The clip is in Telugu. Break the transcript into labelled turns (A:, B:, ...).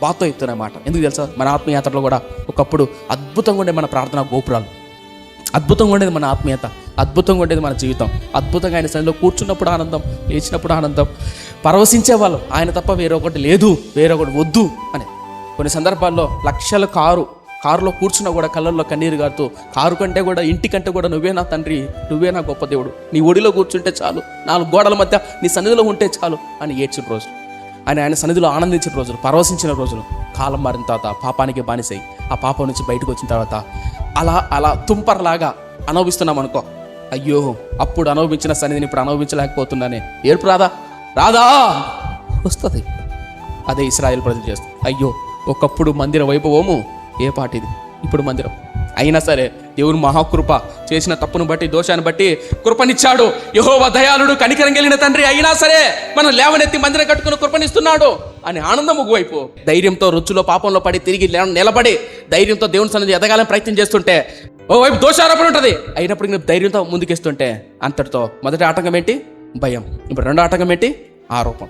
A: బాతో ఎత్తునమాట. ఎందుకు తెలుసా? మన ఆత్మీయతలో కూడా ఒకప్పుడు అద్భుతంగా ఉండే మన ప్రార్థన గోపురాలు, అద్భుతంగా ఉండేది మన ఆత్మీయత, అద్భుతంగా ఉండేది మన జీవితం. అద్భుతంగా ఆయన సన్నిధిలో కూర్చున్నప్పుడు ఆనందం, లేచినప్పుడు ఆనందం, పరవశించేవాళ్ళు. ఆయన తప్ప వేరొకటి లేదు, వేరొకటి వద్దు అని. కొన్ని సందర్భాల్లో లక్షల కారులో కూర్చున్నా కూడా కళ్ళల్లో కన్నీరు గారుతూ, కారు కంటే కూడా, ఇంటి కంటే కూడా నువ్వే నా తండ్రి, నువ్వే నా గొప్ప దేవుడు, నీ ఒడిలో కూర్చుంటే చాలు, 4 గోడల మధ్య నీ సన్నిధిలో ఉంటే చాలు అని ఏడ్చిన రోజులు, ఆయన సన్నిధిలో ఆనందించిన రోజులు, పరవశించిన రోజులు. కాలం మారిన తర్వాత పాపానికి బానిసై ఆ పాపం నుంచి బయటకు వచ్చిన తర్వాత అలా తుంపరలాగా అనుభవిస్తున్నాం అనుకో. అయ్యో, అప్పుడు అనుభవించిన సన్నిధిని ఇప్పుడు అనుభవించలేకపోతున్నానే, ఏడుపు రాదా వస్తుంది. అదే ఇశ్రాయేలు ప్రజలు చేస్తారు. అయ్యో, ఒకప్పుడు మందిర వైభవము ఏ పాటిది, ఇప్పుడు మందిరం. అయినా సరే దేవుని మహాకృప, చేసిన తప్పును బట్టి, దోషాన్ని బట్టి కృపనిచ్చాడు. యెహోవా దయాళుడు, కనికరం కలిగిన తండ్రి అయినా సరే మనం లేవనెత్తి మందిరం కట్టుకుని కృపనిస్తున్నాడు అని ఆనందం ఒకవైపు, ధైర్యంతో రుచులో పాపంలో పడి తిరిగి నిలబడి ధైర్యంతో దేవుని సన్నిధి ఎదగాలని ప్రయత్నం చేస్తుంటే ఓవైపు దోషారోపణ ఉంటుంది. అయినప్పుడు ధైర్యంతో ముందుకేస్తుంటే అంతటితో మొదటి ఆటంకం ఏంటి? భయం. ఇప్పుడు రెండో ఆటంకం ఏంటి? ఆరోపణ.